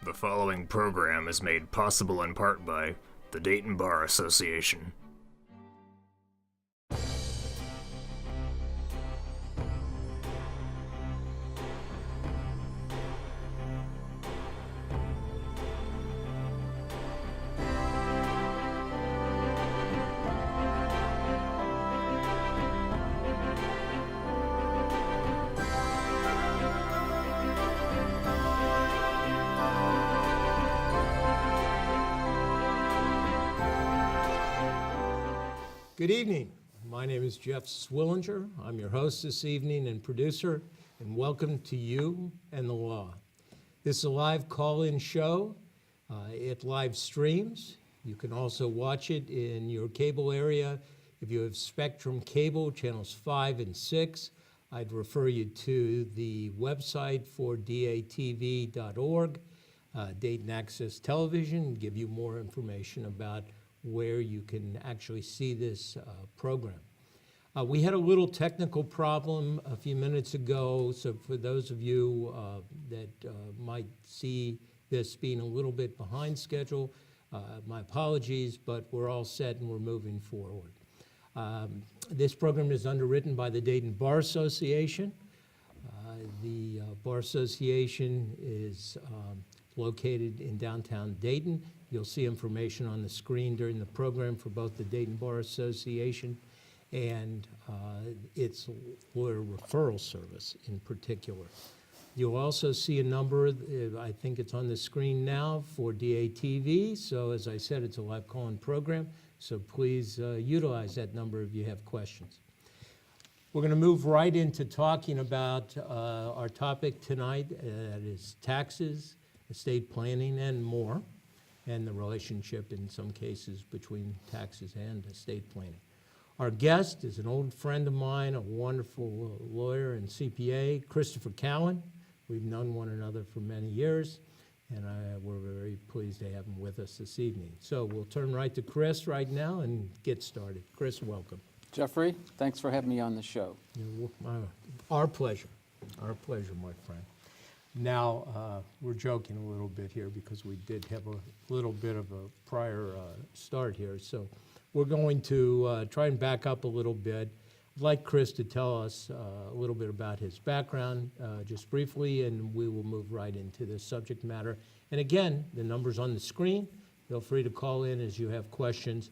The following program is made possible in part by the Dayton Bar Association. Good evening. My name is Jeff Swillinger. I'm your host this evening and producer, and welcome to You and the Law. This is a live call-in show. It live streams. You can also watch it in your cable area. If you have Spectrum Cable, channels 5 and 6, I'd refer you to the website for datv.org, Dayton Access Television, and give you more information about where you can actually see this program. We had a little technical problem a few minutes ago, so for those of you that might see this being a little bit behind schedule, my apologies, but we're all set and we're moving forward. This program is underwritten by the Dayton Bar Association. The Bar Association is located in downtown Dayton. You'll see information on the screen during the program for both the Dayton Bar Association and its lawyer referral service in particular. You'll also see a number, I think it's on the screen now, for DATV. So as I said, it's a live call-in program, so please utilize that number if you have questions. We're going to move right into talking about our topic tonight, that is taxes, estate planning, and more, and the relationship in some cases between taxes and estate planning. Our guest is an old friend of mine, a wonderful lawyer and CPA, Christopher Cowan. We've known one another for many years, and we're very pleased to have him with us this evening. So we'll turn right to Chris right now and get started. Chris, welcome. Jeffrey, thanks for having me on the show. Our pleasure. Our pleasure, my friend. Now, we're joking a little bit here because we did have a little bit of a prior start here. So we're going to try and back up a little bit. I'd like Chris to tell us a little bit about his background, just briefly, and we will move right into the subject matter. And again, the number's on the screen. Feel free to call in as you have questions.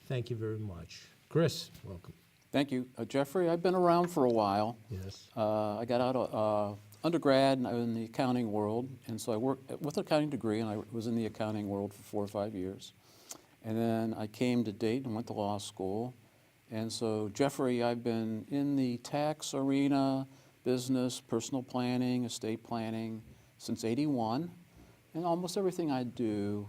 Thank you very much. Chris, welcome. Thank you. Jeffrey, I've been around for a while. Yes. I got out of undergrad in the accounting world, and so I worked with an accounting degree, and I was in the accounting world for 4 or 5 years. And then I came to Dayton and went to law school. And so, Jeffrey, I've been in the tax arena, business, personal planning, estate planning since '81. And almost everything I do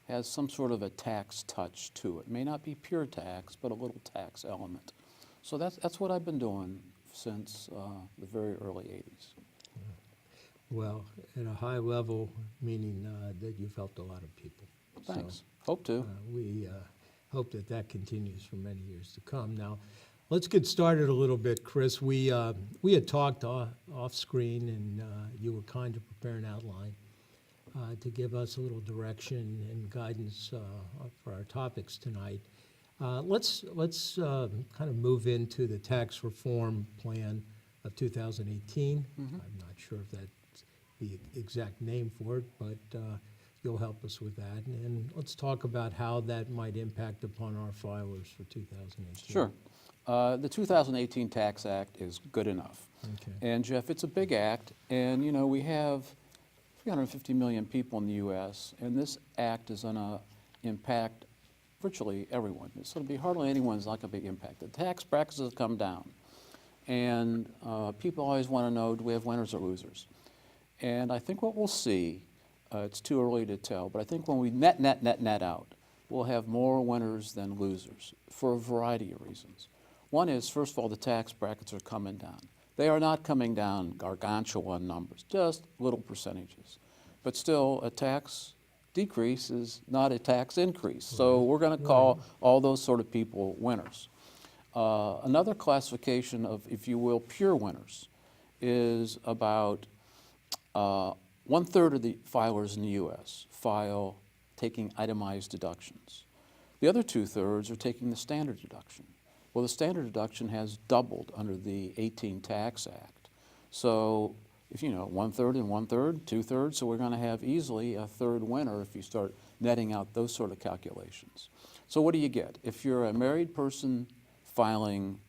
has some sort of a tax touch to it. It may not be pure tax, but a little tax element. So that's what I've been doing since the very early '80s. Well, at a high level, meaning that you've helped a lot of people. Thanks. So, hope to. We hope that that continues for many years to come. Now, let's get started a little bit, Chris. We had talked off screen, and you were kind to prepare an outline to give us a little direction and guidance for our topics tonight. Let's kind of move into the tax reform plan of 2018. I'm not sure if that's the exact name for it, but you'll help us with that. And let's talk about how that might impact upon our filers for 2018. Sure. The 2018 Tax Act is good enough. Okay. And Jeff, it's a big act, and you know, we have 350 million people in the U.S., and this act is going to impact virtually everyone. It's going to be hardly anyone's not going to be impacted. Tax brackets have come down, and people always want to know, do we have winners or losers? And I think what we'll see, it's too early to tell, but I think when we net out, we'll have more winners than losers for a variety of reasons. One is, first of all, the tax brackets are coming down. They are not coming down gargantuan numbers, just little percentages. But still, a tax decrease is not a tax increase. So we're going to call all those sort of people winners. Another classification of, if you will, pure winners is about 1/3 of the filers in the U.S. file taking itemized deductions. The other 2/3 are taking the standard deduction. Well, the standard deduction has doubled under the 18 Tax Act. So if 1/3 and 1/3, 2/3, so we're going to have easily a third winner if you start netting out those sort of calculations. So what do you get? If you're a married person filing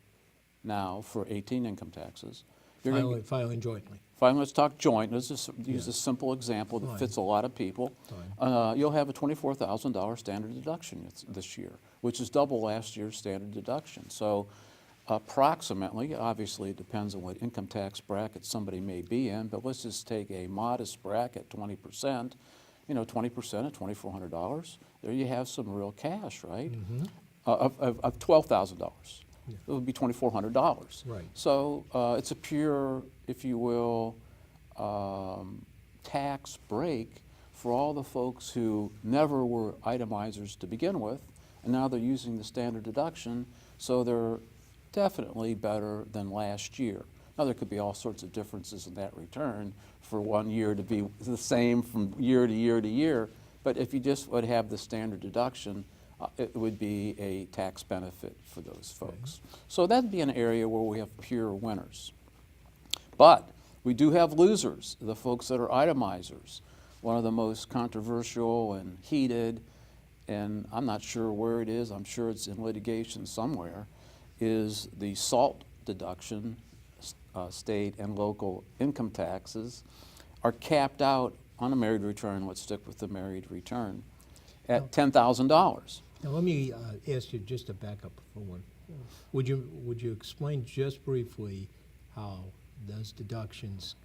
now for 18 income taxes, you're going to Filing jointly. fine, let's talk joint. Let's just use a simple example that Fine. fits a lot of people. You'll have a $24,000 standard deduction this year, which is double last year's standard deduction. So approximately, obviously it depends on what income tax bracket somebody may be in, but let's just take a modest bracket, 20%. 20% of $2,400, there you have some real cash, right? Of $12,000. It would be $2,400. Right. So it's a pure, if you will, tax break for all the folks who never were itemizers to begin with, and now they're using the standard deduction, so they're definitely better than last year. Now, there could be all sorts of differences in that return for 1 year to be the same from year to year to year, but if you just would have the standard deduction, it would be a tax benefit for those folks. So that'd be an area where we have pure winners. But we do have losers, the folks that are itemizers. One of the most controversial and heated, and I'm not sure where it is, I'm sure it's in litigation somewhere, is the SALT deduction. State and local income taxes are capped out on a married return. Let's stick with the married return at $10,000. Now, let me ask you just to back up for one. Would you explain just briefly how those deductions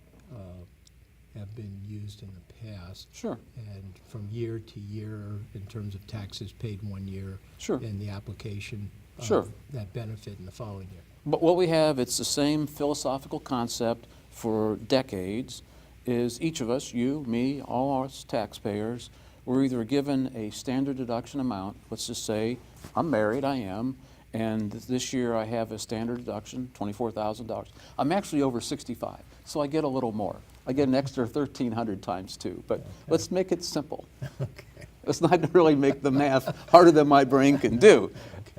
have been used in the past? Sure. And from year to year in terms of taxes paid 1 year? Sure. And the application of Sure. that benefit in the following year? But what we have, it's the same philosophical concept for decades, is each of us, you, me, all us taxpayers, we're either given a standard deduction amount. Let's just say I'm married, I am, and this year I have a standard deduction, $24,000. I'm actually over 65, so I get a little more. I get an extra 1,300 times 2, but let's make it simple. Okay. Let's not really make the math harder than my brain can do.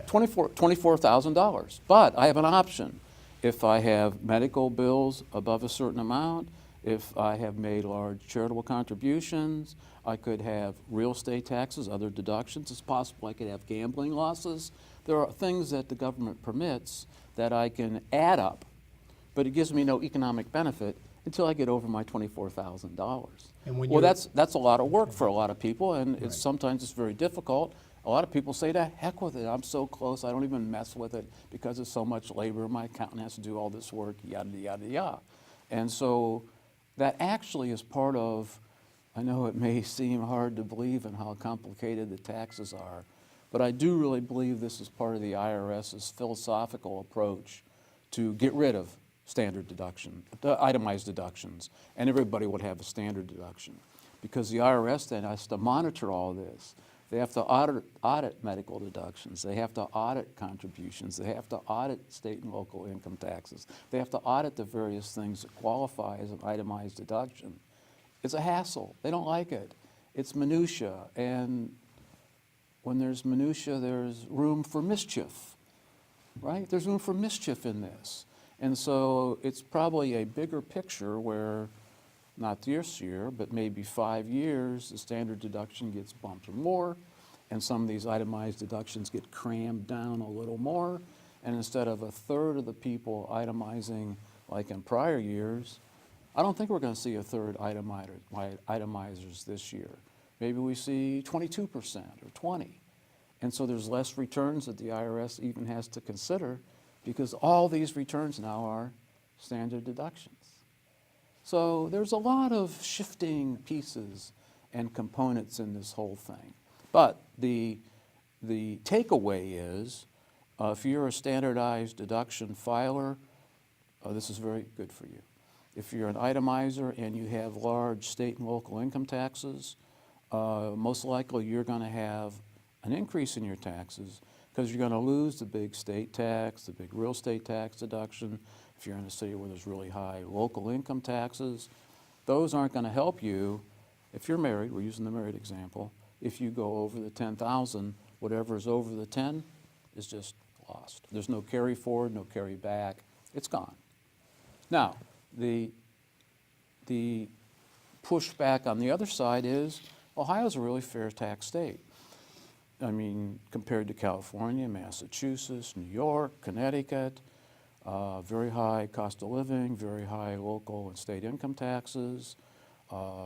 $24,000, but I have an option. If I have medical bills above a certain amount, if I have made large charitable contributions, I could have real estate taxes, other deductions. It's possible I could have gambling losses. There are things that the government permits that I can add up, but it gives me no economic benefit until I get over my $24,000. And when Well, you're- that's a lot of work for a lot of people, and Right. sometimes it's very difficult. A lot of people say, to heck with it, I'm so close, I don't even mess with it because it's so much labor, my accountant has to do all this work, yada, yada, yada. And so that actually is part of, I know it may seem hard to believe in how complicated the taxes are, but I do really believe this is part of the IRS's philosophical approach to get rid of standard deduction, itemized deductions, and everybody would have a standard deduction. Because the IRS then has to monitor all this. They have to audit medical deductions. They have to audit contributions. They have to audit state and local income taxes. They have to audit the various things that qualify as an itemized deduction. It's a hassle. They don't like it. It's minutia, and when there's minutia, there's room for mischief, right? There's room for mischief in this. And so it's probably a bigger picture where, not this year, but maybe 5 years, the standard deduction gets bumped more, and some of these itemized deductions get crammed down a little more, and instead of 1/3 of the people itemizing like in prior years, I don't think we're going to see 1/3 itemizers this year. Maybe we see 22% or 20%. And so there's less returns that the IRS even has to consider because all these returns now are standard deductions. So there's a lot of shifting pieces and components in this whole thing. But the takeaway is, if you're a standardized deduction filer, this is very good for you. If you're an itemizer and you have large state and local income taxes, most likely you're going to have an increase in your taxes because you're going to lose the big state tax, the big real estate tax deduction, if you're in a city where there's really high local income taxes. those aren't going to help you if you're married. We're using the married example. If you go over the 10,000, whatever is over the 10 is just lost. There's no carry forward, no carry back. It's gone. Now, the pushback on the other side is Ohio's a really fair tax state. I mean, compared to California, Massachusetts, New York, Connecticut, very high cost of living, very high local and state income taxes.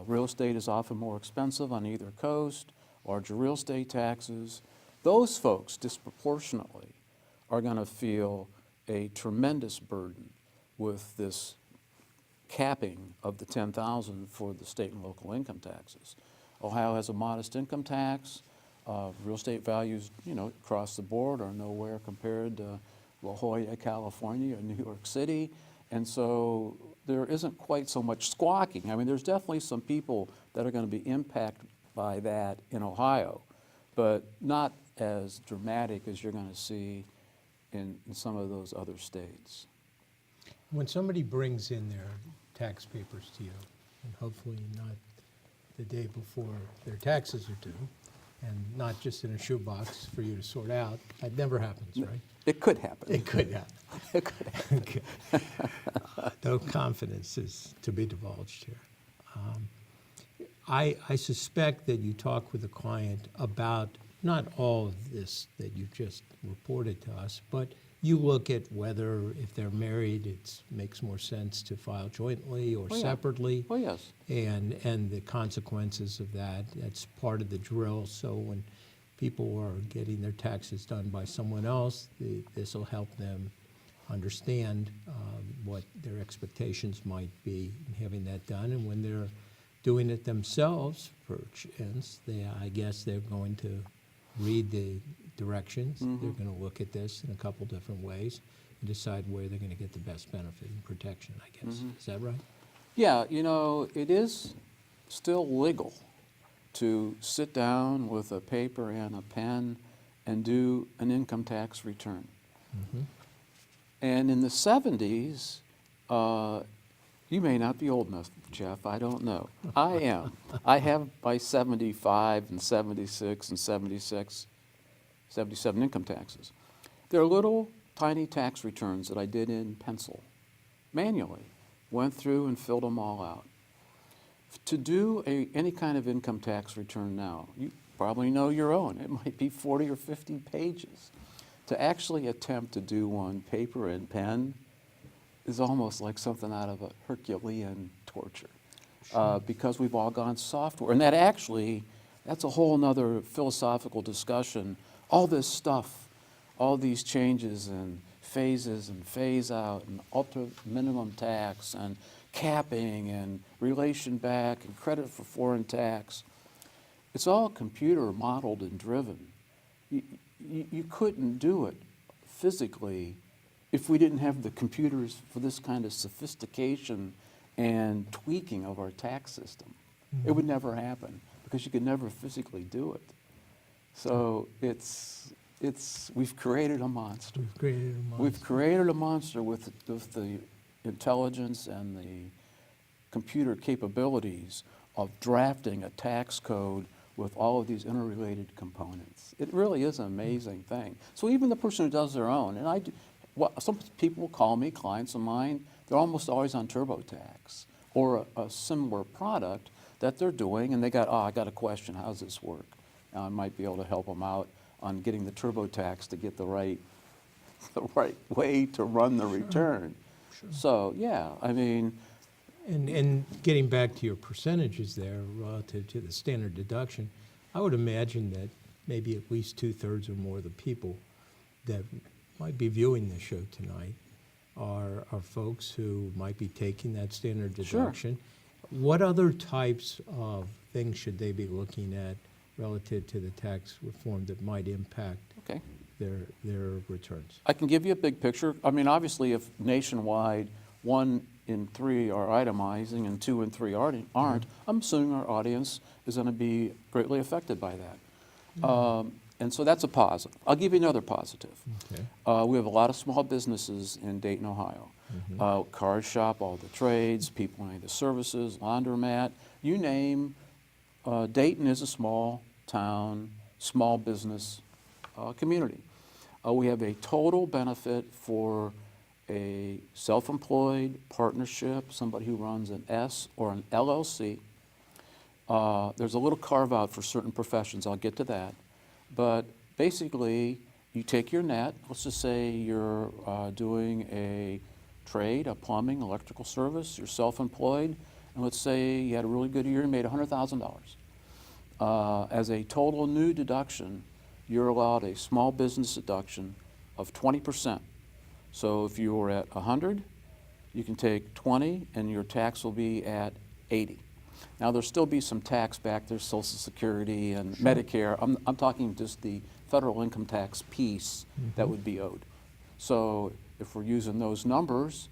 Real estate is often more expensive on either coast, larger real estate taxes. Those folks disproportionately are going to feel a tremendous burden with this capping of the 10,000 for the state and local income taxes. Ohio has a modest income tax. Real estate values, across the board are nowhere compared to La Jolla, California, or New York City. And so there isn't quite so much squawking. I mean, there's definitely some people that are going to be impacted by that in Ohio, but not as dramatic as you're going to see in some of those other states. When somebody brings in their tax papers to you, and hopefully not the day before their taxes are due, and not just in a shoebox for you to sort out, that never happens, right? It could happen. It could happen. It could happen. Okay. No confidence is to be divulged here. I suspect that you talk with a client about not all of this that you just reported to us, but you look at whether, if they're married, it makes more sense to file jointly or Oh, yeah. separately. Oh, yes. And the consequences of that. That's part of the drill. So when people are getting their taxes done by someone else, this will help them understand what their expectations might be in having that done. And when they're doing it themselves, for instance, I guess they're going to read the directions. They're going to look at this in a couple different ways and decide where they're going to get the best benefit and protection, I guess. Is that right? Yeah, it is still legal to sit down with a paper and a pen and do an income tax return. And in the 70s, you may not be old enough, Jeff, I don't know. I am. I have my 75 and 76 and 76, 77 income taxes. They're little tiny tax returns that I did in pencil, manually. Went through and filled them all out. To do any kind of income tax return now, you probably know your own. It might be 40 or 50 pages. To actually attempt to do one paper and pen is almost like something out of a Herculean torture. Because we've all gone software. And that's a whole nother philosophical discussion. All this stuff, all these changes and phases and phase out and ultra minimum tax and capping and relation back and credit for foreign tax, it's all computer modeled and driven. You couldn't do it physically if we didn't have the computers for this kind of sophistication and tweaking of our tax system. It would never happen because you could never physically do it. So we've created a monster. We've created a monster. We've created a monster with the intelligence and the computer capabilities of drafting a tax code with all of these interrelated components. It really is an amazing thing. So even the person who does their own, and some people will call me, clients of mine, they're almost always on TurboTax or a similar product that they're doing, and I got a question, how does this work? I might be able to help them out on getting the TurboTax to get the right way to run the return. Sure. So yeah, I mean. And getting back to your percentages there relative to the standard deduction, I would imagine that maybe at least 2/3 or more of the people that might be viewing this show tonight are folks who might be taking that standard deduction. Sure. What other types of things should they be looking at relative to the tax reform that might impact their returns? I can give you a big picture. I mean, obviously, if nationwide 1 in 3 are itemizing and 2 in 3 aren't, I'm assuming our audience is going to be greatly affected by that. And so that's a positive. I'll give you another positive. Okay. We have a lot of small businesses in Dayton, Ohio. Car shop, all the trades, people in the services, laundromat, you name. Dayton is a small town, small business community. We have a total benefit for a self-employed partnership, somebody who runs an S or an LLC. There's a little carve-out for certain professions. I'll get to that. But basically, you take your net. Let's just say you're doing a trade, a plumbing, electrical service. You're self-employed. And let's say you had a really good year and made $100,000. As a total new deduction, you're allowed a small business deduction of 20%. So if you were at 100, you can take 20 and your tax will be at 80. Now there'll still be some tax back there, Social Security and Medicare. I'm talking just the federal income tax piece that would be owed. So if we're using those numbers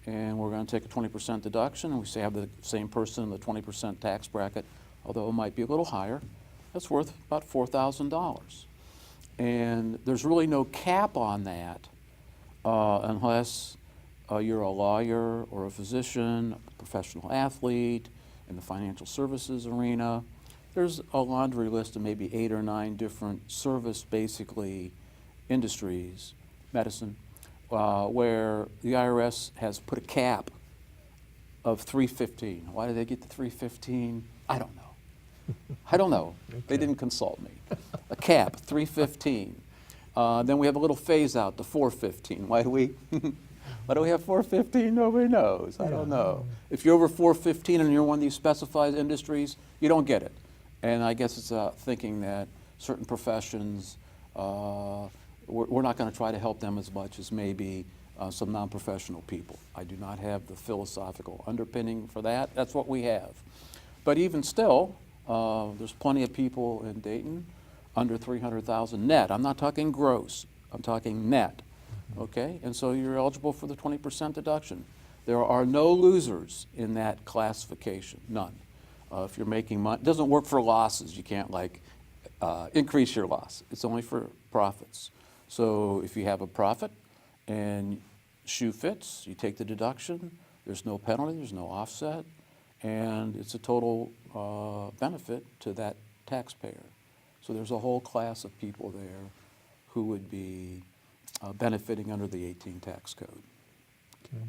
and we're going to take a 20% deduction and we say have the same person in the 20% tax bracket, although it might be a little higher, that's worth about $4,000. And there's really no cap on that unless you're a lawyer or a physician, a professional athlete in the financial services arena. There's a laundry list of maybe 8 or 9 different service, basically, industries, medicine, where the IRS has put a cap of $315. Why do they get the $315? I don't know. I don't know. Okay. They didn't consult me. A cap, $315. Then we have a little phase out to $415. Why do we? Why do we have $415? Nobody knows. I don't know. If you're over $415 and you're one of these specified industries, you don't get it. And I guess it's thinking that certain professions, we're not going to try to help them as much as maybe some non-professional people. I do not have the philosophical underpinning for that. That's what we have. But even still, there's plenty of people in Dayton under $300,000 net. I'm not talking gross. I'm talking net. Okay? And so you're eligible for the 20% deduction. There are no losers in that classification, none. If you're making money, it doesn't work for losses. You can't increase your loss. It's only for profits. So if you have a profit and shoe fits, you take the deduction. There's no penalty, there's no offset, and it's a total benefit to that taxpayer. So there's a whole class of people there who would be benefiting under the 18 tax code. Okay.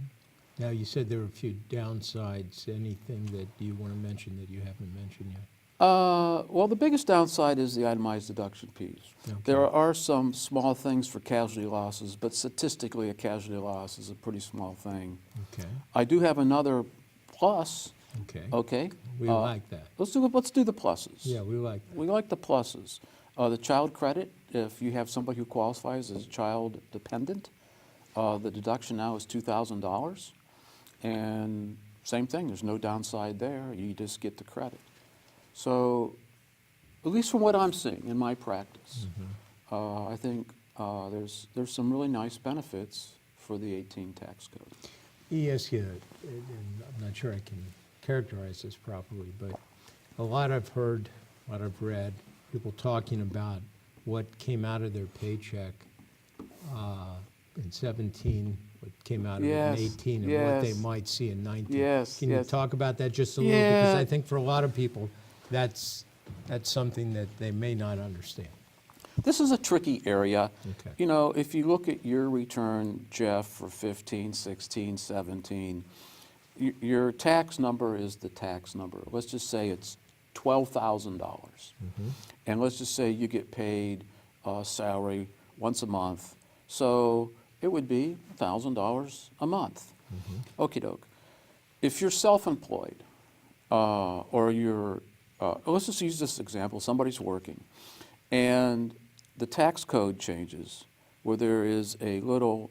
Now, you said there were a few downsides. Anything that you want to mention that you haven't mentioned yet? Well, the biggest downside is the itemized deduction piece. Okay. There are some small things for casualty losses, but statistically a casualty loss is a pretty small thing. Okay. I do have another plus. Okay. Okay. We like that. Let's do the pluses. Yeah, we like that. We like the pluses. The child credit, if you have somebody who qualifies as a child dependent, the deduction now is $2,000. And same thing, there's no downside there. You just get the credit. So, at least from what I'm seeing in my practice, I think there's some really nice benefits for the 18 tax code. Yes, and I'm not sure I can characterize this properly, but a lot I've heard, a lot I've read, people talking about what came out of their paycheck in 17, what came out of it in 18, and what they might see in 19. Yes, Can you talk about that just a little? Because I think for a lot of people, that's something that they may not understand. This is a tricky area. Okay. You know, if you look at your return, Jeff, for 15, 16, 17, your tax number is the tax number. Let's just say it's $12,000. And let's just say you get paid salary once a month. So it would be $1,000 a month. Okie doke. If you're self-employed or you're, let's just use this example, somebody's working and the tax code changes where there is a little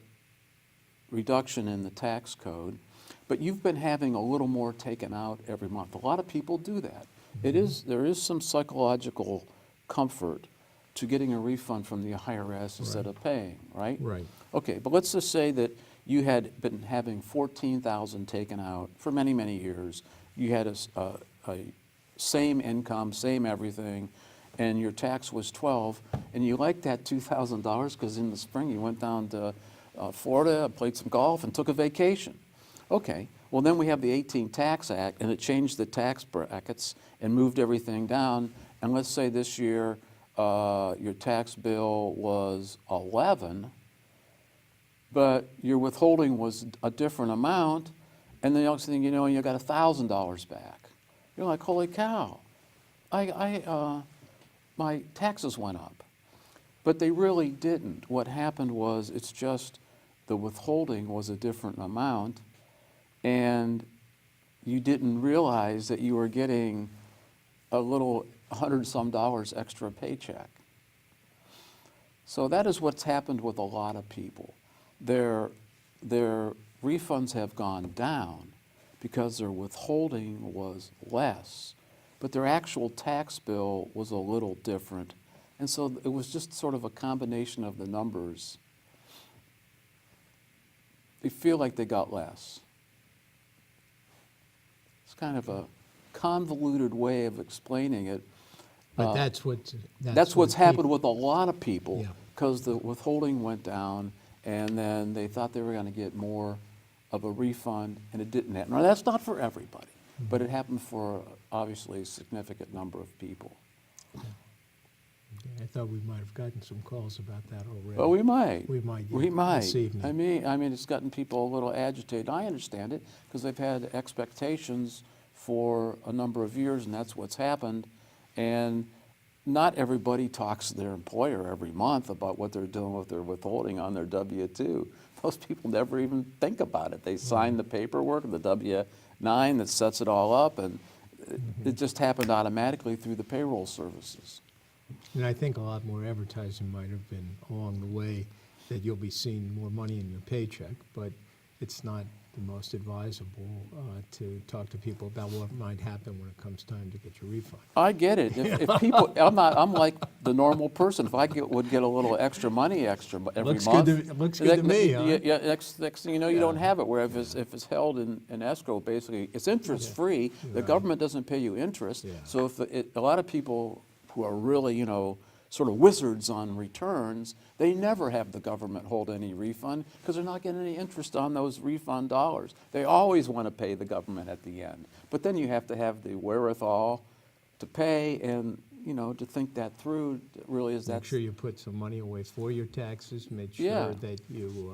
reduction in the tax code, but you've been having a little more taken out every month. A lot of people do that. There is some psychological comfort to getting a refund from the IRS instead of paying, right? Right. Okay, but let's just say that you had been having $14,000 taken out for many, many years. You had a same income, same everything, and your tax was 12, and you liked that $2,000 because in the spring you went down to Florida, played some golf, and took a vacation. Okay, well then we have the 18 Tax Act, and it changed the tax brackets and moved everything down, and let's say this year your tax bill was 11, but your withholding was a different amount, and then the next thing you know, you got $1,000 back. You're like, holy cow, my taxes went up. But they really didn't. What happened was it's just the withholding was a different amount, and you didn't realize that you were getting a little $100-some extra paycheck. So that is what's happened with a lot of people. Their refunds have gone down because their withholding was less, but their actual tax bill was a little different. And so it was just sort of a combination of the numbers. They feel like they got less. It's kind of a convoluted way of explaining it. But that's what's happened with a lot of people, Yeah. because the withholding went down, and then they thought they were going to get more of a refund, and it didn't happen. Now, that's not for everybody, but it happened for obviously a significant number of people. I thought we might have gotten some calls about that already. Well, we might. We might, yeah, We might. this evening. I mean, it's gotten people a little agitated. I understand it, because they've had expectations for a number of years, and that's what's happened. And not everybody talks to their employer every month about what they're doing with their withholding on their W-2. Most people never even think about it. They sign the paperwork, the W-9 that sets it all up, and it just happened automatically through the payroll services. And I think a lot more advertising might have been along the way that you'll be seeing more money in your paycheck, but it's not the most advisable to talk to people about what might happen when it comes time to get your refund. I get it. If people, I'm like the normal person. If I would get a little extra money every Looks month. good to- looks good to me, huh? Yeah, next thing you know, you don't have it. Where if it's held in escrow, basically, it's interest-free. The government doesn't pay you interest. Yeah. So if a lot of people who are really, sort of wizards on returns, they never have the government hold any refund because they're not getting any interest on those refund dollars. They always want to pay the government at the end. But then you have to have the wherewithal to pay and, to think that through. Really, is that Make sure you put some money away for your taxes, make Yeah. sure that you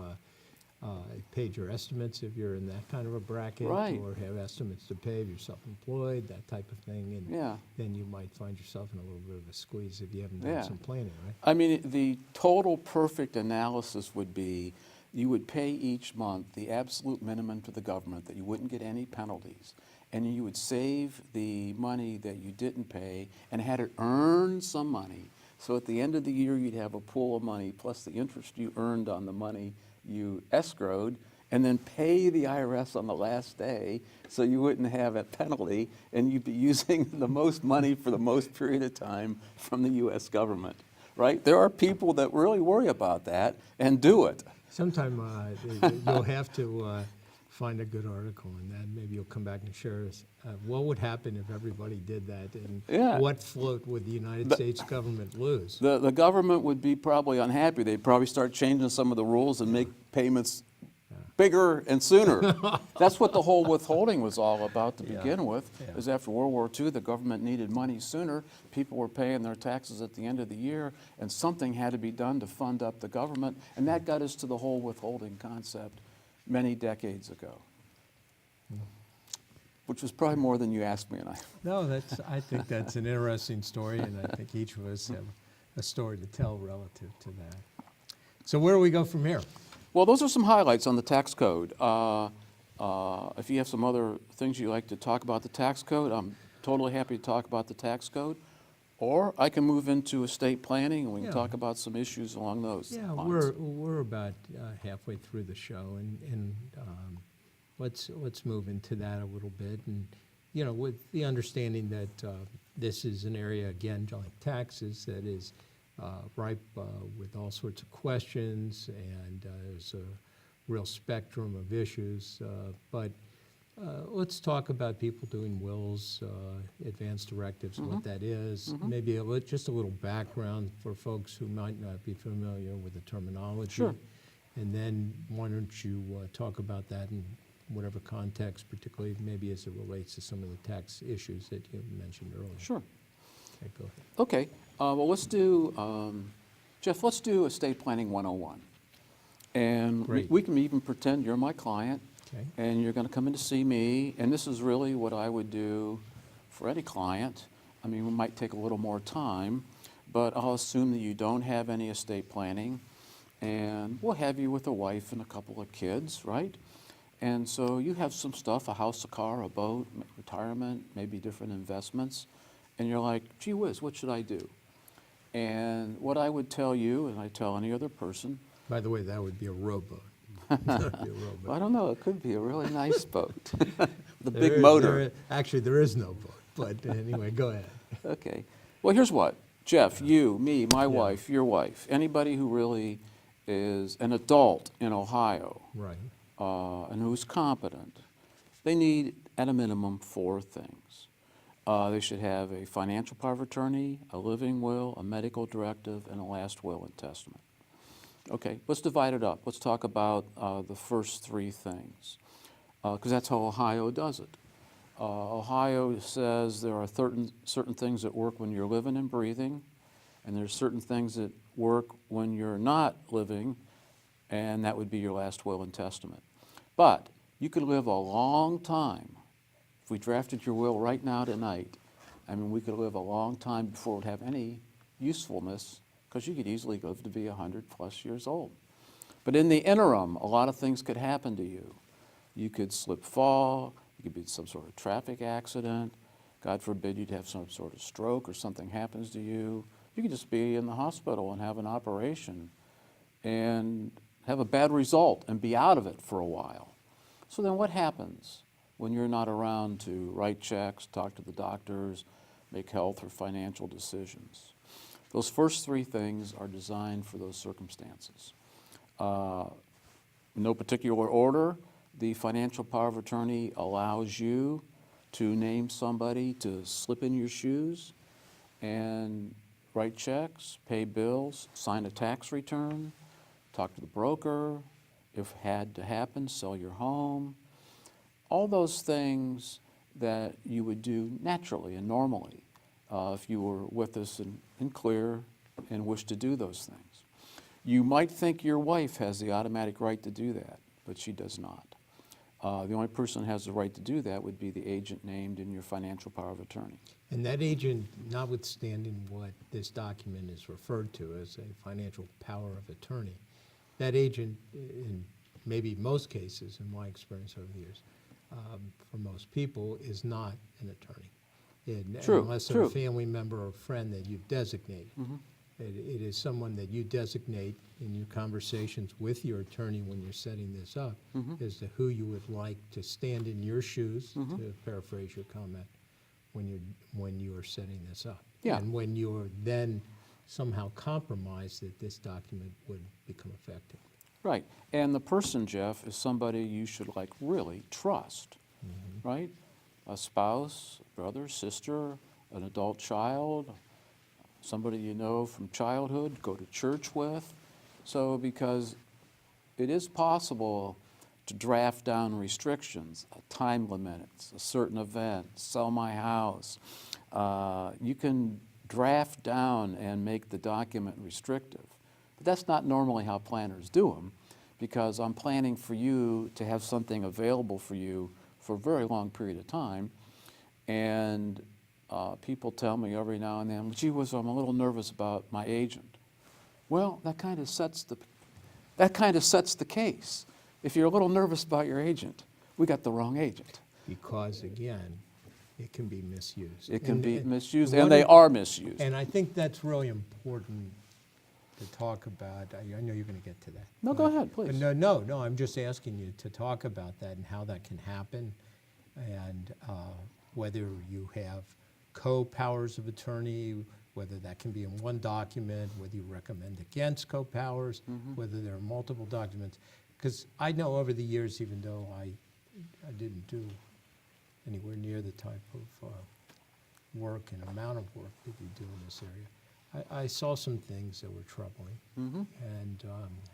paid your estimates if you're in that kind of a bracket. Right. Or have estimates to pay if you're self-employed, that type of thing. And Yeah. then you might find yourself in a little bit of a squeeze if you haven't Yeah. done some planning, right? I mean, the total perfect analysis would be you would pay each month the absolute minimum to the government that you wouldn't get any penalties. And you would save the money that you didn't pay and had it earn some money. So at the end of the year, you'd have a pool of money plus the interest you earned on the money you escrowed, and then pay the IRS on the last day so you wouldn't have a penalty, and you'd be using the most money for the most period of time from the U.S. government, right? There are people that really worry about that and do it. Sometime you'll have to find a good article, and then maybe you'll come back and share us what would happen if everybody did that, and Yeah. what float would the United States government lose? The government would be probably unhappy. They'd probably start changing some of the rules and make payments bigger and sooner. That's what the whole withholding was all about to begin with, is after World War II, the government needed money sooner. People were paying their taxes at the end of the year, and something had to be done to fund up the government, and that got us to the whole withholding concept many decades ago, which was probably more than you asked me, and I. No, I think that's an interesting story, and I think each of us have a story to tell relative to that. So where do we go from here? Well, those are some highlights on the tax code. If you have some other things you'd like to talk about the tax code, I'm totally happy to talk about the tax code. Or I can move into estate planning, and we can Yeah. talk about some issues along those Yeah, lines. we're about halfway through the show, and let's move into that a little bit, and with the understanding that this is an area, again, like taxes, that is ripe with all sorts of questions, and there's a real spectrum of issues, but Let's talk about people doing wills, advance directives, what that is. Maybe just a little background for folks who might not be familiar with the terminology. Sure. And then why don't you talk about that in whatever context, particularly maybe as it relates to some of the tax issues that you mentioned earlier. Sure. Okay, go ahead. Okay. Well, let's do, Jeff, let's do estate planning 101. And Great. we can even pretend you're my client. Okay. And you're going to come in to see me, and this is really what I would do for any client. I mean, we might take a little more time, but I'll assume that you don't have any estate planning, and we'll have you with a wife and a couple of kids, right? And so you have some stuff, a house, a car, a boat, retirement, maybe different investments, and you're like, gee whiz, what should I do? And what I would tell you, and I tell any other person, By the way, that would be a rowboat. That would be a rowboat. well, I don't know, it could be a really nice boat. The big motor. Actually, there is no boat, but anyway, go ahead. Okay. Well, here's what. Jeff, you, me, my wife, your wife, anybody who really is an adult in Ohio Right. And who's competent, they need, at a minimum, 4 things. They should have a financial power of attorney, a living will, a medical directive, and a last will and testament. Okay, let's divide it up. Let's talk about the first 3 things, because that's how Ohio does it. Ohio says there are certain things that work when you're living and breathing, and there's certain things that work when you're not living, and that would be your last will and testament. But you could live a long time. If we drafted your will right now tonight, I mean, we could live a long time before it would have any usefulness, because you could easily live to be 100+ years old. But in the interim, a lot of things could happen to you. You could slip, fall, you could be in some sort of traffic accident, God forbid you'd have some sort of stroke or something happens to you. You could just be in the hospital and have an operation and have a bad result and be out of it for a while. So then what happens when you're not around to write checks, talk to the doctors, make health or financial decisions? Those first 3 things are designed for those circumstances. In no particular order, the financial power of attorney allows you to name somebody to slip in your shoes and write checks, pay bills, sign a tax return, talk to the broker, if had to happen, sell your home. All those things that you would do naturally and normally if you were with us and clear and wish to do those things. You might think your wife has the automatic right to do that, but she does not. The only person who has the right to do that would be the agent named in your financial power of attorney. And that agent, notwithstanding what this document is referred to as a financial power of attorney, that agent, in maybe most cases, in my experience over the years, for most people, is not an attorney. True, unless they're a family member or friend that you've designated. It is someone that you designate in your conversations with your attorney when you're setting this up as to who you would like to stand in your shoes, to paraphrase your comment, when you are setting this up. Yeah. And when you're then somehow compromised that this document would become effective. Right, and the person, Jeff, is somebody you should really trust, right? A spouse, brother, sister, an adult child, somebody you know from childhood, go to church with. So because it is possible to draft down restrictions, time limits, a certain event, sell my house. You can draft down and make the document restrictive. But that's not normally how planners do them, because I'm planning for you to have something available for you for a very long period of time. And people tell me every now and then, gee whiz, I'm a little nervous about my agent. Well, that kind of sets the case. If you're a little nervous about your agent, we got the wrong agent. Because again, it can be misused. It can be misused, one and they of- are misused. And I think that's really important to talk about. I know you're going to get to that. No, go ahead, please. No, I'm just asking you to talk about that and how that can happen, and whether you have co-powers of attorney, whether that can be in one document, whether you recommend against co-powers, whether there are multiple documents. Because I know over the years, even though I didn't do anywhere near the type of work and amount of work that you do in this area. I saw some things that were troubling and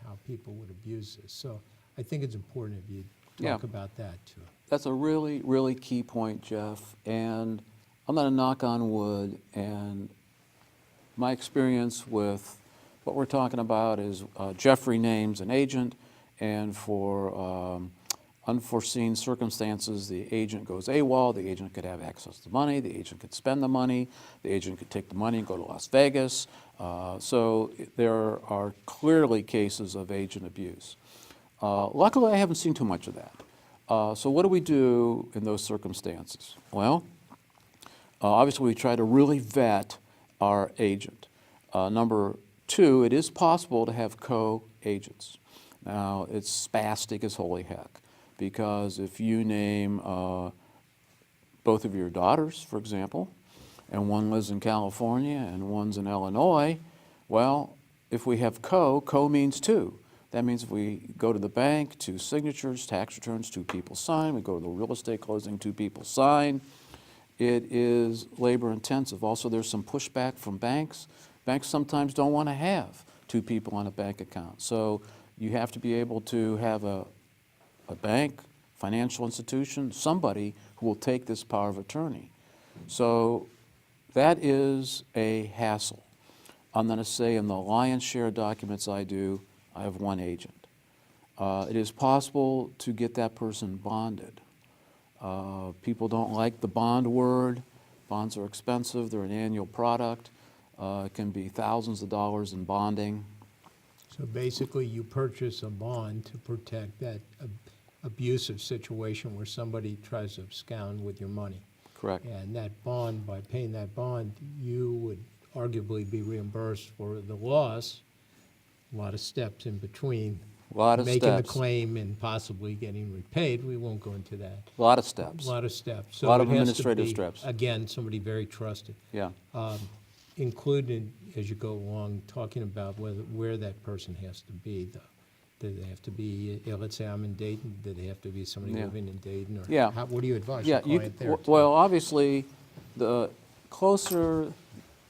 how people would abuse this. So I think it's important if you talk about that too. That's a really, really key point, Jeff. And I'm going to knock on wood. And my experience with what we're talking about is Jeffrey names an agent, and for unforeseen circumstances, the agent goes AWOL, the agent could have access to money, the agent could spend the money, the agent could take the money and go to Las Vegas. So there are clearly cases of agent abuse. Luckily, I haven't seen too much of that. So what do we do in those circumstances? Well, obviously we try to really vet our agent. Number two, it is possible to have co-agents. Now, it's spastic as holy heck, because if you name both of your daughters, for example, and one lives in California and one's in Illinois, well, if we have co means two. That means if we go to the bank, 2 signatures, tax returns, 2 people sign. We go to the real estate closing, 2 people sign. It is labor intensive. Also, there's some pushback from banks. Banks sometimes don't want to have 2 people on a bank account. So you have to be able to have a bank, financial institution, somebody who will take this power of attorney. So that is a hassle. I'm going to say in the lion's share of documents I do, I have 1 agent. It is possible to get that person bonded. People don't like the bond word. Bonds are expensive. They're an annual product. It can be thousands of dollars in bonding. So basically, you purchase a bond to protect that abusive situation where somebody tries to abscond with your money. Correct. And that bond, by paying that bond, you would arguably be reimbursed for the loss. A lot of steps in between. A lot of making steps. the claim and possibly getting repaid. We won't go into that. A lot of steps. A lot of steps. So A lot of it has to administrative be, steps. Again, somebody very trusted. Yeah. Included, as you go along, talking about where that person has to be, though. Do they have to be, let's say I'm in Dayton, do they have to be somebody Yeah. living in Dayton? Or Yeah. what do you advise Yeah, your client there? well, obviously, the closer,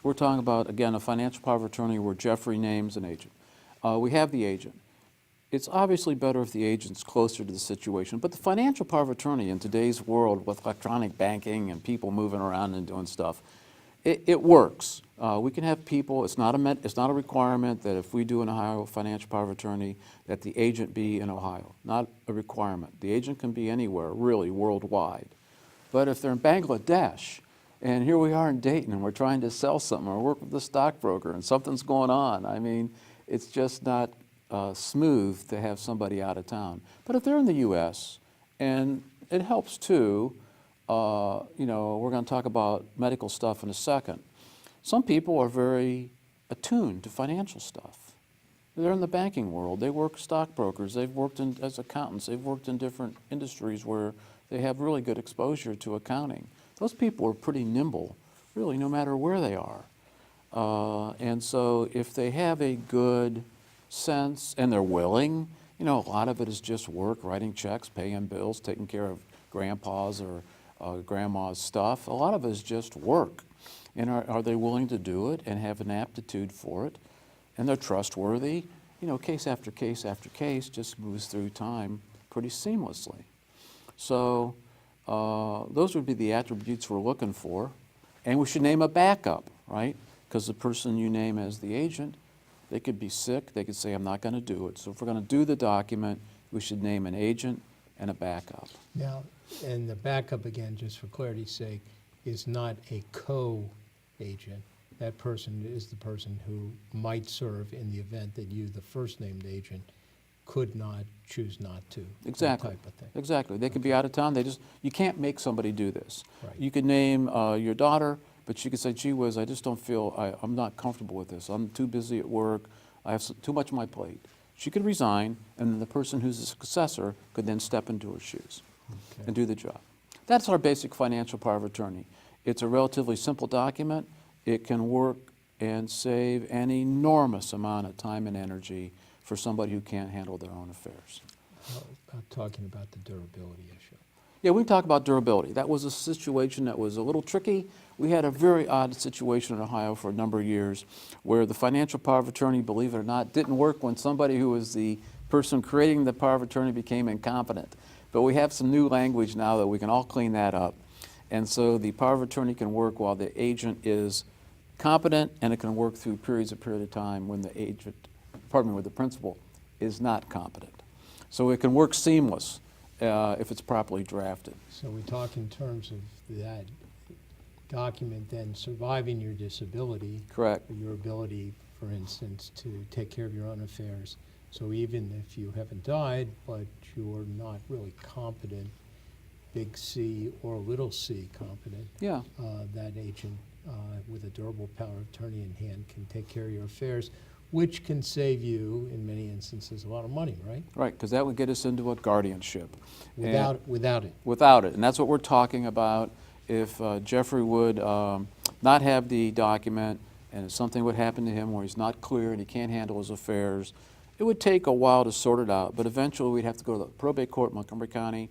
we're talking about, again, a financial power of attorney where Jeffrey names an agent. We have the agent. It's obviously better if the agent's closer to the situation, but the financial power of attorney in today's world with electronic banking and people moving around and doing stuff, it works. We can have people, it's not a requirement that if we do an Ohio financial power of attorney that the agent be in Ohio. Not a requirement. The agent can be anywhere, really, worldwide. But if they're in Bangladesh, and here we are in Dayton, and we're trying to sell something or work with a stockbroker, and something's going on, I mean, it's just not smooth to have somebody out of town. But if they're in the U.S., and it helps too, you know, we're going to talk about medical stuff in a second. Some people are very attuned to financial stuff. They're in the banking world. They work stockbrokers. They've worked as accountants. They've worked in different industries where they have really good exposure to accounting. Those people are pretty nimble, really, no matter where they are. And so if they have a good sense and they're willing, you know, a lot of it is just work, writing checks, paying bills, taking care of grandpa's or grandma's stuff. A lot of it is just work. And are they willing to do it and have an aptitude for it? And they're trustworthy. You know, case after case after case just moves through time pretty seamlessly. So those would be the attributes we're looking for. And we should name a backup, right? Because the person you name as the agent, they could be sick. They could say, I'm not going to do it. So if we're going to do the document, we should name an agent and a backup. Now, and the backup, again, just for clarity's sake, is not a co-agent. That person is the person who might serve in the event that you, the first named agent, could not, choose not to. Exactly. That type of thing. Exactly. They could be out of town. You can't make somebody do this. Right. You could name your daughter, but she could say, gee whiz, I just don't feel, I'm not comfortable with this. I'm too busy at work. I have too much on my plate. She could resign, and then the person who's the successor could then step into her shoes and do the job. That's our basic financial power of attorney. It's a relatively simple document. It can work and save an enormous amount of time and energy for somebody who can't handle their own affairs. Talking about the durability issue. Yeah, we talk about durability. That was a situation that was a little tricky. We had a very odd situation in Ohio for a number of years where the financial power of attorney, believe it or not, didn't work when somebody who was the person creating the power of attorney became incompetent. But we have some new language now that we can all clean that up. And so the power of attorney can work while the agent is competent, and it can work through period of time when the agent, where the principal is not competent. So it can work seamless if it's properly drafted. So we talk in terms of that document then surviving your disability. Correct. Your ability, for instance, to take care of your own affairs. So even if you haven't died, but you're not really competent, big C or little c competent, Yeah. that agent with a durable power of attorney in hand can take care of your affairs, which can save you, in many instances, a lot of money, right? Right, because that would get us into a guardianship. Without it. Without it, and that's what we're talking about. If Jeffrey would not have the document and if something would happen to him where he's not clear and he can't handle his affairs, it would take a while to sort it out, but eventually we'd have to go to the probate court in Montgomery County.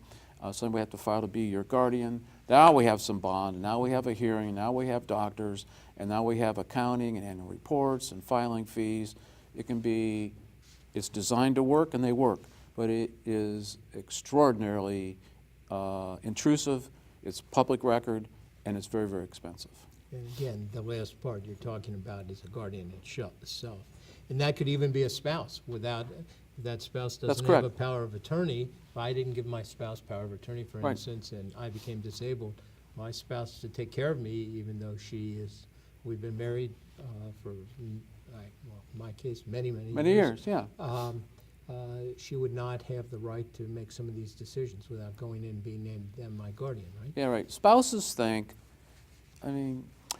Somebody would have to file to be your guardian. Now we have some bond, and now we have a hearing, now we have doctors, and now we have accounting and annual reports and filing fees. It's designed to work, and they work, but it is extraordinarily intrusive, it's public record, and it's very, very expensive. And again, the last part you're talking about is a guardian itself. And that could even be a spouse. Without, that spouse doesn't have a power of attorney. If I didn't give my spouse power of attorney, for instance, and I became disabled, my spouse to take care of me, even though we've been married for, in my case, many years. Yeah. She would not have the right to make some of these decisions without going in and being named then my guardian, right? Yeah, right. Spouses think,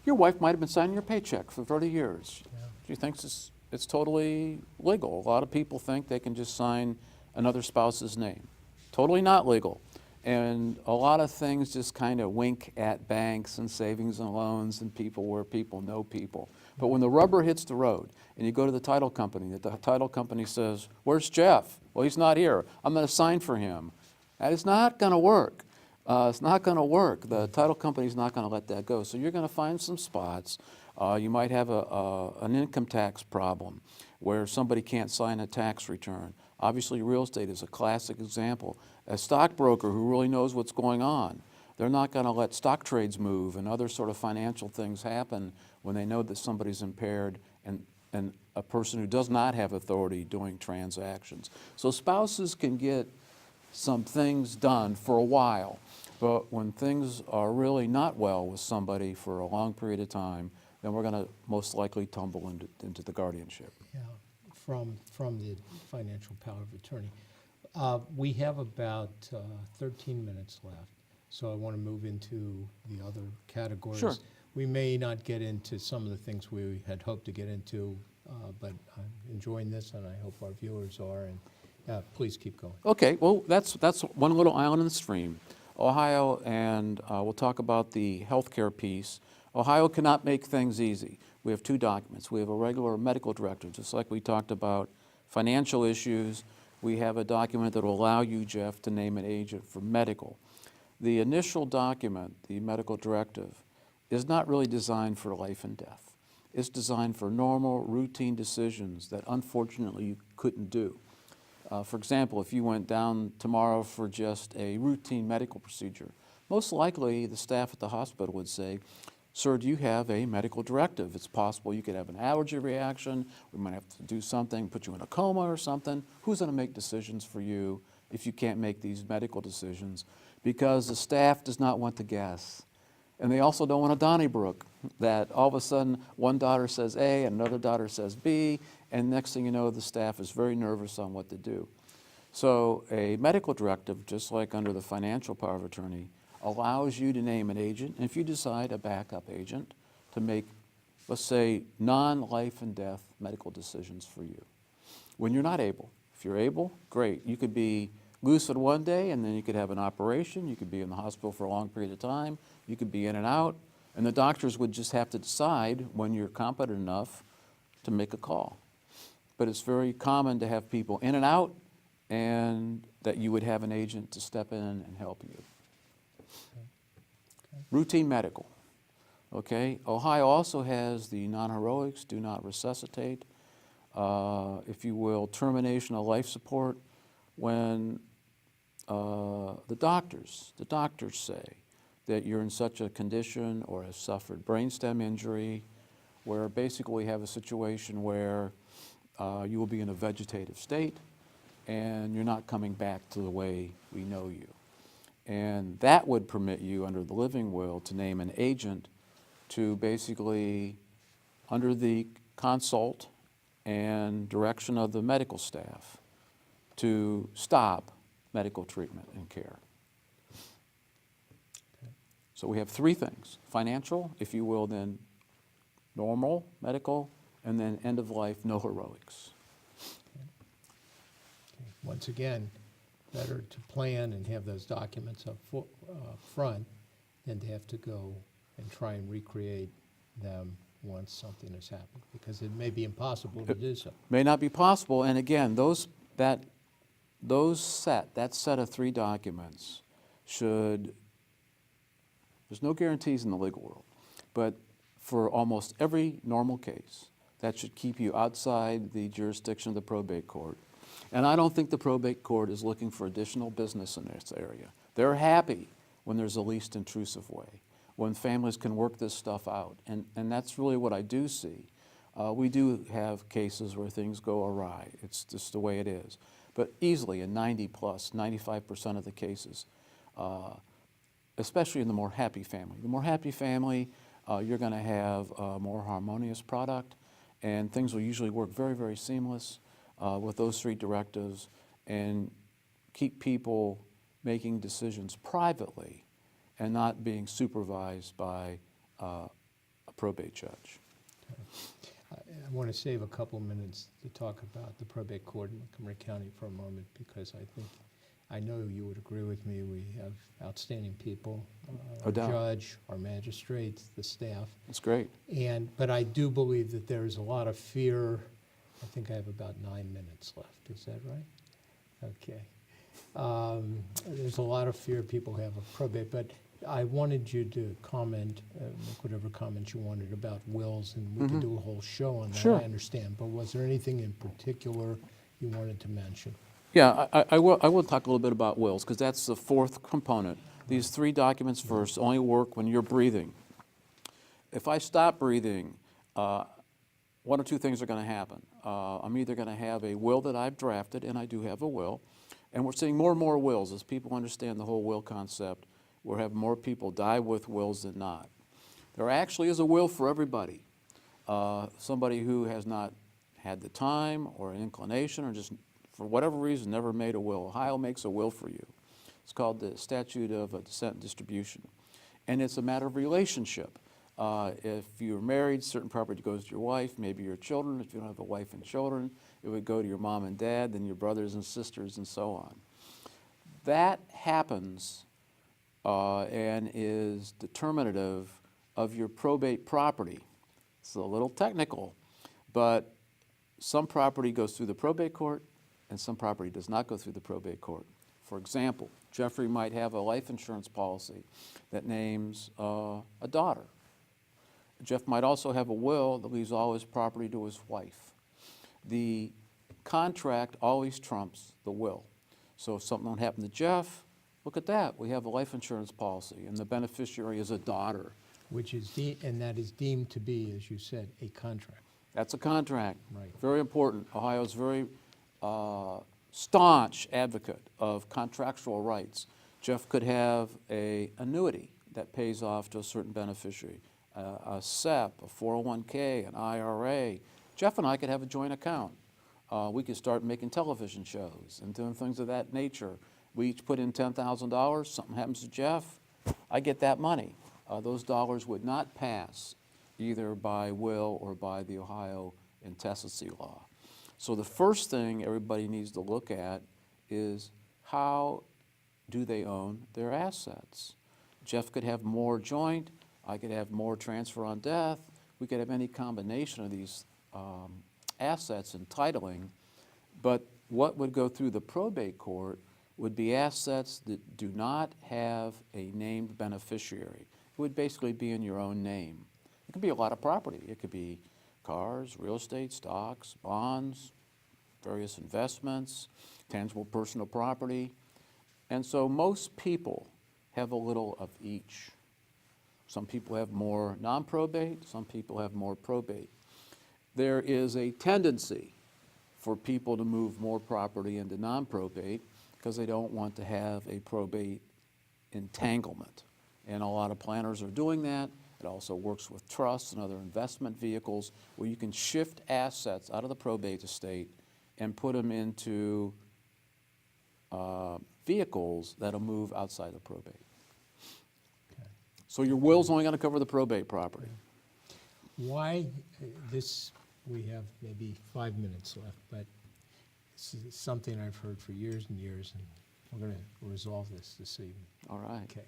your wife might have been signing your paycheck for 30 years. Yeah. She thinks it's totally legal. A lot of people think they can just sign another spouse's name. Totally not legal. And a lot of things just kind of wink at banks and savings and loans and people where people know people. But when the rubber hits the road and you go to the title company, the title company says, "Where's Jeff?" "Well, he's not here. I'm going to sign for him." That is not going to work. It's not going to work. The title company is not going to let that go. So you're going to find some spots. You might have an income tax problem where somebody can't sign a tax return. Obviously, real estate is a classic example. A stockbroker who really knows what's going on, they're not going to let stock trades move and other sort of financial things happen when they know that somebody's impaired and a person who does not have authority doing transactions. So spouses can get some things done for a while, but when things are really not well with somebody for a long period of time, then we're going to most likely tumble into the guardianship. Yeah, from the financial power of attorney. We have about 13 minutes left, so I want to move into the other categories. Sure. We may not get into some of the things we had hoped to get into, but I'm enjoying this, and I hope our viewers are, and please keep going. Okay, well, that's one little island in the stream. Ohio, and we'll talk about the healthcare piece. Ohio cannot make things easy. We have two documents. We have a regular medical director, just like we talked about financial issues. We have a document that will allow you, Jeff, to name an agent for medical. The initial document, the medical directive, is not really designed for life and death. It's designed for normal, routine decisions that unfortunately you couldn't do. For example, if you went down tomorrow for just a routine medical procedure, most likely the staff at the hospital would say, "Sir, do you have a medical directive? It's possible you could have an allergy reaction. We might have to do something, put you in a coma or something." Who's going to make decisions for you if you can't make these medical decisions? Because the staff does not want to guess. And they also don't want a Donnybrook, that all of a sudden one daughter says A and another daughter says B, and next thing you know, the staff is very nervous on what to do. So a medical directive, just like under the financial power of attorney, allows you to name an agent, and if you decide a backup agent, to make, let's say, non-life and death medical decisions for you. When you're not able, if you're able, great. You could be lucid one day, and then you could have an operation. You could be in the hospital for a long period of time. You could be in and out, and the doctors would just have to decide when you're competent enough to make a call. But it's very common to have people in and out, and that you would have an agent to step in and help you. routine medical. Okay, Ohio also has the non-heroics, do not resuscitate, if you will, termination of life support when the doctors say that you're in such a condition or have suffered brainstem injury, where basically we have a situation where you will be in a vegetative state and you're not coming back to the way we know you. And that would permit you under the living will to name an agent to basically, under the consult and direction of the medical staff, to stop medical treatment and care. So we have three things: financial, if you will, then normal medical, and then end of life, no heroics. Once again, better to plan and have those documents up front than to have to go and try and recreate them once something has happened, because it may be impossible to do so. May not be possible, and again, that set of three documents should, there's no guarantees in the legal world, but for almost every normal case, that should keep you outside the jurisdiction of the probate court. And I don't think the probate court is looking for additional business in this area. They're happy when there's a least intrusive way, when families can work this stuff out. And that's really what I do see. We do have cases where things go awry. It's just the way it is. But easily in 95% of the cases, especially in the more happy family. The more happy family, you're going to have a more harmonious product, and things will usually work very, very seamless with those three directives, and keep people making decisions privately and not being supervised by a probate judge. I want to save a couple minutes to talk about the probate court in Montgomery County for a moment, because I know you would agree with me. We have outstanding people, our judge, our magistrates, the staff. That's great. But I do believe that there's a lot of fear. I think I have about 9 minutes left. Is that right? Okay. There's a lot of fear people have of probate, but I wanted you to comment, make whatever comments you wanted about wills, and we can do a whole show on that, Sure. I understand. But was there anything in particular you wanted to mention? Yeah, I will talk a little bit about wills, because that's the fourth component. These three documents first only work when you're breathing. If I stop breathing, one or two things are going to happen. I'm either going to have a will that I've drafted, and I do have a will, and we're seeing more and more wills as people understand the whole will concept. We're having more people die with wills than not. There actually is a will for everybody. Somebody who has not had the time or an inclination, or just for whatever reason never made a will. Ohio makes a will for you. It's called the Statute of Descent and Distribution. And it's a matter of relationship. If you're married, certain property goes to your wife, maybe your children. If you don't have a wife and children, it would go to your mom and dad, then your brothers and sisters, and so on. That happens and is determinative of your probate property. It's a little technical, but some property goes through the probate court and some property does not go through the probate court. For example, Jeffrey might have a life insurance policy that names a daughter. Jeff might also have a will that leaves all his property to his wife. The contract always trumps the will. So if something don't happen to Jeff, look at that. We have a life insurance policy, and the beneficiary is a daughter. Which is, and that is deemed to be, as you said, a contract. That's a contract. Right. Very important. Ohio's very staunch advocate of contractual rights. Jeff could have an annuity that pays off to a certain beneficiary, a SEP, a 401k, an IRA. Jeff and I could have a joint account. We could start making television shows and doing things of that nature. We each put in $10,000, something happens to Jeff, I get that money. Those dollars would not pass either by will or by the Ohio intestacy law. So the first thing everybody needs to look at is how do they own their assets? Jeff could have more joint, I could have more transfer on death, we could have any combination of these assets entitling, but what would go through the probate court would be assets that do not have a named beneficiary. it would basically be in your own name. It could be a lot of property. It could be cars, real estate, stocks, bonds, various investments, tangible personal property. And so most people have a little of each. Some people have more non-probate, some people have more probate. There is a tendency for people to move more property into non-probate because they don't want to have a probate entanglement. And a lot of planners are doing that. It also works with trusts and other investment vehicles where you can shift assets out of the probate estate and put them into vehicles that'll move outside the probate. Okay. So your will's only going to cover the probate property. Why, we have maybe 5 minutes left, but this is something I've heard for years and years, and we're going to resolve this evening. All right. Okay.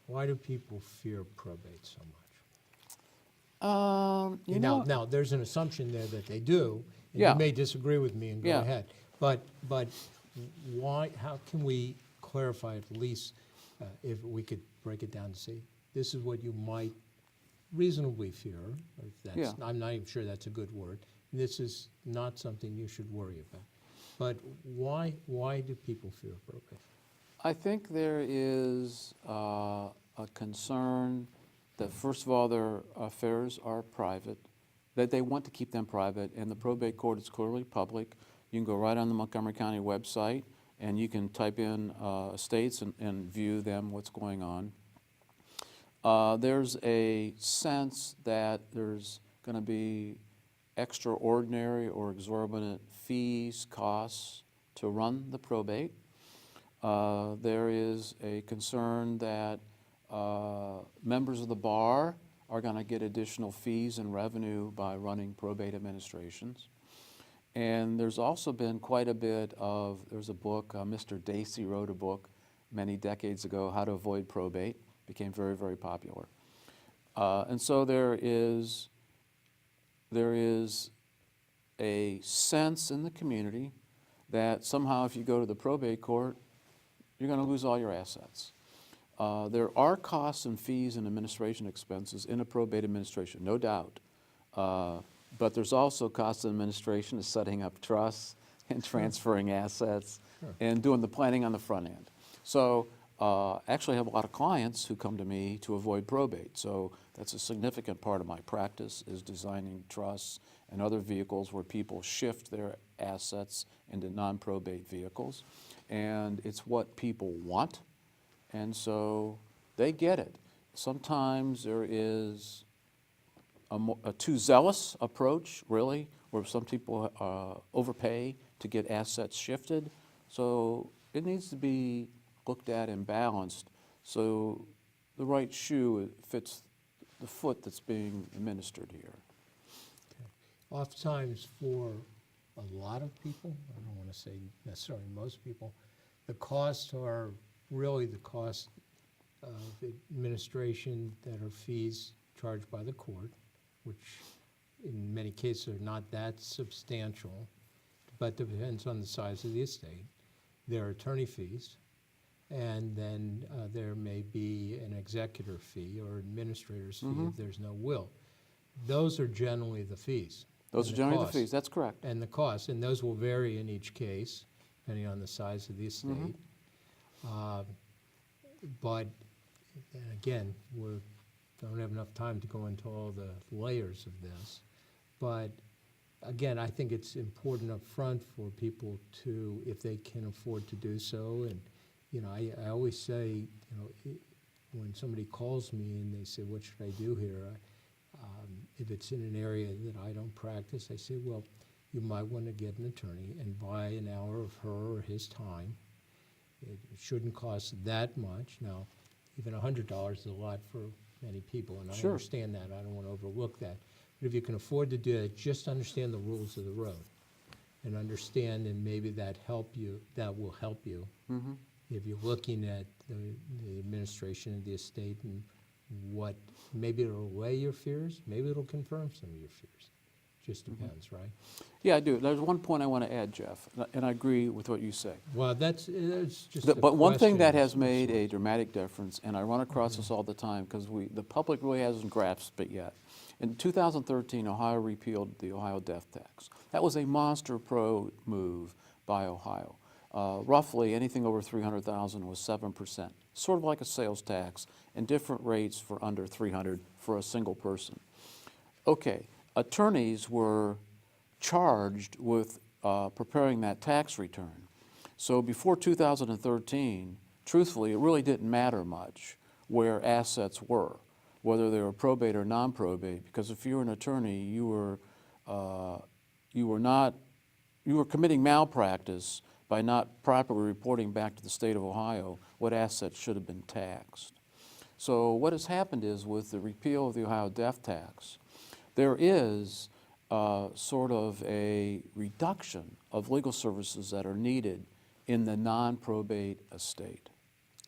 Why do people fear probate so much? You know, Now, there's an assumption there that they do, and Yeah. you may disagree with me and go Yeah. ahead. But why, how can we clarify at least, if we could break it down to say, this is what you might reasonably fear, or if that's, Yeah. I'm not even sure that's a good word. This is not something you should worry about. But why do people fear probate? I think there is a concern that, first of all, their affairs are private, that they want to keep them private, and the probate court is clearly public. You can go right on the Montgomery County website, and you can type in estates and view them, what's going on. There's a sense that there's going to be extraordinary or exorbitant fees, costs to run the probate. There is a concern that members of the bar are going to get additional fees and revenue by running probate administrations. And there's also been quite a bit of, there's a book, Mr. Dacey wrote a book many decades ago, How to Avoid Probate, became very, very popular. And so there is a sense in the community that somehow if you go to the probate court, you're going to lose all your assets. There are costs and fees and administration expenses in a probate administration, no doubt. But there's also costs of administration of setting up trusts and transferring assets and doing the planning on the front end. So actually I have a lot of clients who come to me to avoid probate. So that's a significant part of my practice, is designing trusts and other vehicles where people shift their assets into non-probate vehicles. And it's what people want, and so they get it. Sometimes there is a too zealous approach, really, where some people overpay to get assets shifted. So it needs to be looked at and balanced so the right shoe fits the foot that's being administered here. Oftentimes for a lot of people, I don't want to say necessarily most people, the costs are really the cost of administration that are fees charged by the court, which in many cases are not that substantial, but depends on the size of the estate. There are attorney fees, and then there may be an executor fee or administrator's fee if there's no will. Those are generally the fees. Those are generally the fees, that's correct. And the costs, and those will vary in each case, depending on the size of the estate. But again, we don't have enough time to go into all the layers of this. But again, I think it's important up front for people to, if they can afford to do so. And you know, I always say, you know, when somebody calls me and they say, "What should I do here?" If it's in an area that I don't practice, I say, well, you might want to get an attorney and buy an hour of her or his time. It shouldn't cost that much. Now, even $100 is a lot for many people, and I Sure. understand that. I don't want to overlook that. But if you can afford to do it, just understand the rules of the road and understand, and maybe that will help you if you're looking at the administration of the estate and what, maybe it'll allay your fears, maybe it'll confirm some of your fears. Just depends, right? Yeah, I do. There's one point I want to add, Jeff, and I agree with what you say. Well, that's just a But one thing that question has of made a sorts. dramatic difference, and I run across this all the time because the public really hasn't grasped it yet. In 2013, Ohio repealed the Ohio death tax. That was a monster pro move by Ohio. Roughly anything over 300,000 was 7%, sort of like a sales tax, and different rates for under 300 for a single person. Okay, attorneys were charged with preparing that tax return. So before 2013, truthfully, it really didn't matter much where assets were, whether they were probate or non-probate, because if you were an attorney, you were committing malpractice by not properly reporting back to the state of Ohio what assets should have been taxed. So what has happened is with the repeal of the Ohio death tax, there is sort of a reduction of legal services that are needed in the non-probate estate.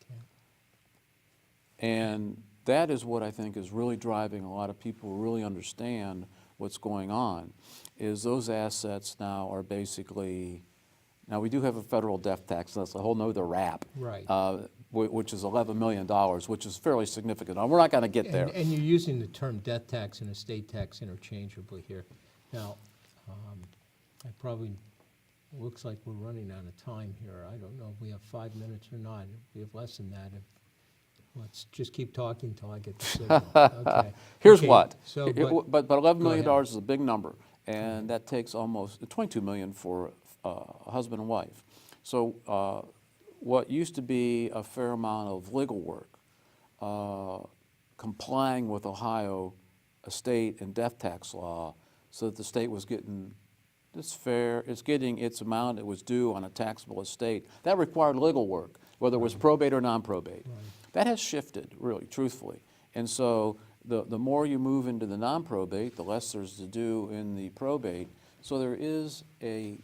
Okay. And that is what I think is really driving a lot of people who really understand what's going on, is those assets now are basically, now we do have a federal death tax, that's a whole nother wrap. Right. Which is $11 million, which is fairly significant. Now, we're not going to get there. And you're using the term death tax and estate tax interchangeably here. Now, looks like we're running out of time here. I don't know if we have 5 minutes or not. If we have less than that, let's just keep talking until I get the signal. Okay. Here's Okay, what. So, But $11 million ahead. is a big number, and that takes almost $22 million for a husband and wife. So what used to be a fair amount of legal work, complying with Ohio estate and death tax law, so that the state was getting it's getting its amount it was due on a taxable estate. That required legal work, whether it was probate or non-probate. Right. That has shifted, really, truthfully. And so the more you move into the non-probate, the less there's to do in the probate. So there is a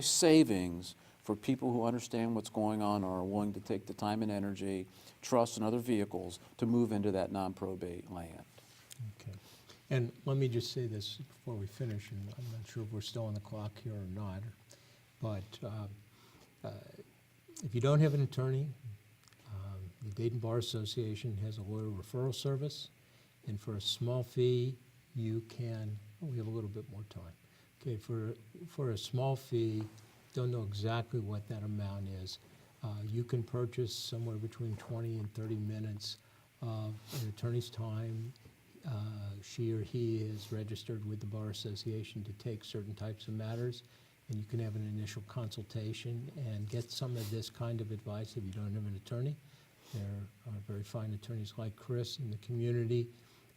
savings for people who understand what's going on or are willing to take the time and energy, trust, and other vehicles to move into that non-probate land. Okay. And let me just say this before we finish, and I'm not sure if we're still on the clock here or not, but if you don't have an attorney, the Dayton Bar Association has a lawyer referral service, and for a small fee, you can, we have a little bit more time. Okay, for a small fee, don't know exactly what that amount is, you can purchase somewhere between 20 and 30 minutes of an attorney's time. She or he is registered with the Bar Association to take certain types of matters, and you can have an initial consultation and get some of this kind of advice if you don't have an attorney. There are very fine attorneys like Chris in the community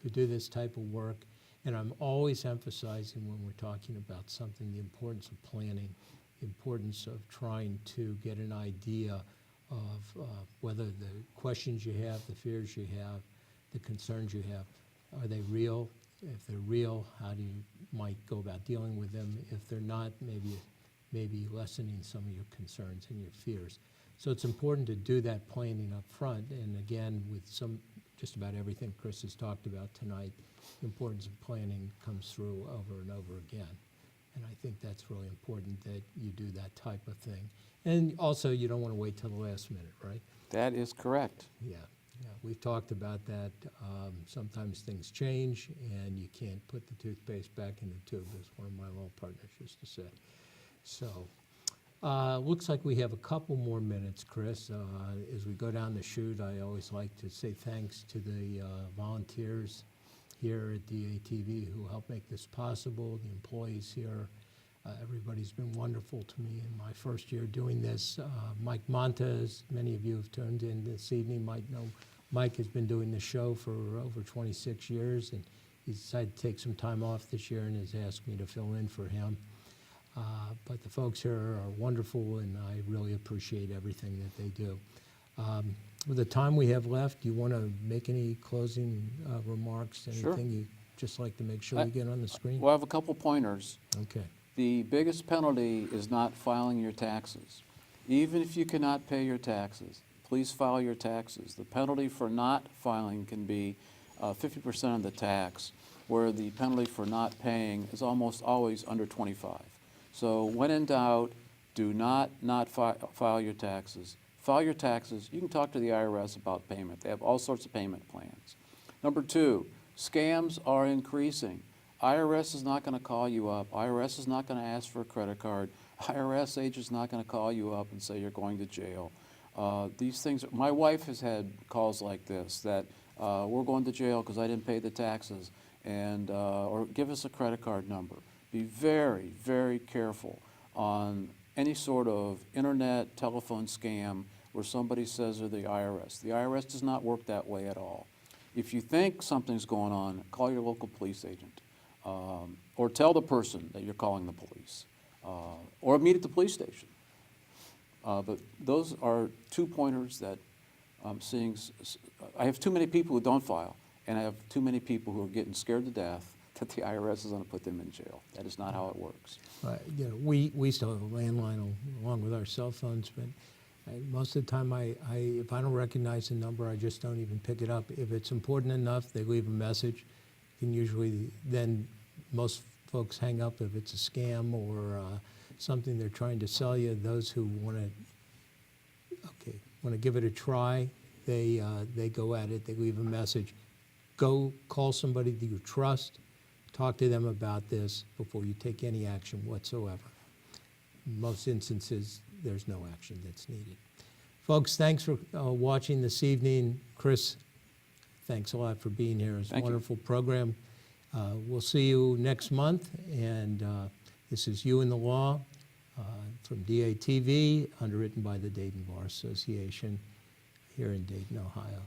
who do this type of work, and I'm always emphasizing when we're talking about something the importance of planning, the importance of trying to get an idea of whether the questions you have, the fears you have, the concerns you have, are they real? If they're real, how do you might go about dealing with them? If they're not, maybe lessening some of your concerns and your fears. So it's important to do that planning up front. And again, with just about everything Chris has talked about tonight, the importance of planning comes through over and over again. And I think that's really important that you do that type of thing. And also, you don't want to wait till the last minute, right? That is correct. Yeah. We've talked about that. Sometimes things change, and you can't put the toothpaste back in the tube, as one of my law partners used to say. So, looks like we have a couple more minutes, Chris. As we go down the chute, I always like to say thanks to the volunteers here at DATV who help make this possible, the employees here. Everybody's been wonderful to me in my first year doing this. Mike Montes, many of you have tuned in this evening, might know Mike has been doing this show for over 26 years, and he decided to take some time off this year and has asked me to fill in for him. But the folks here are wonderful, and I really appreciate everything that they do. With the time we have left, do you want to make any closing remarks? Anything Sure. you'd just like to make sure we get on the screen? Well, I have a couple pointers. Okay. The biggest penalty is not filing your taxes. Even if you cannot pay your taxes, please file your taxes. The penalty for not filing can be 50% of the tax. where the penalty for not paying is almost always under 25. So when in doubt, do not file your taxes. File your taxes. You can talk to the IRS about payment. They have all sorts of payment plans. Number two, scams are increasing. IRS is not going to call you up. IRS is not going to ask for a credit card. IRS agent's not going to call you up and say you're going to jail. These things, my wife has had calls like this, that we're going to jail because I didn't pay the taxes, and or give us a credit card number. Be very, very careful on any sort of internet telephone scam where somebody says they're the IRS. The IRS does not work that way at all. If you think something's going on, call your local police agent, or tell the person that you're calling the police, or meet at the police station. But those are 2 pointers that I'm seeing. I have too many people who don't file, and I have too many people who are getting scared to death that the IRS is going to put them in jail. That is not how it works. You know, we still have a landline along with our cell phones, but most of the time, if I don't recognize the number, I just don't even pick it up. If it's important enough, they leave a message. And usually, then most folks hang up if it's a scam or something they're trying to sell you. Those who want to give it a try, they go at it. They leave a message. Go call somebody that you trust. Talk to them about this before you take any action whatsoever. In most instances, there's no action that's needed. Folks, thanks for watching this evening. Chris, thanks a lot for being here. It's a wonderful program. We'll see you next month, and this is You and the Law from DATV, underwritten by the Dayton Bar Association here in Dayton, Ohio.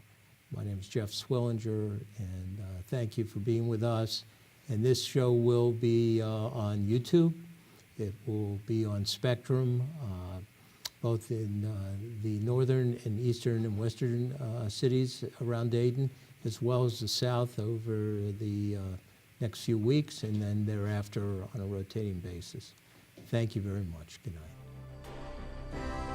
My name is Jeff Swillinger, and thank you for being with us. And this show will be on YouTube. It will be on Spectrum, both in the northern and eastern and western cities around Dayton, as well as the south over the next few weeks, and then thereafter on a rotating basis. Thank you very much. Good night.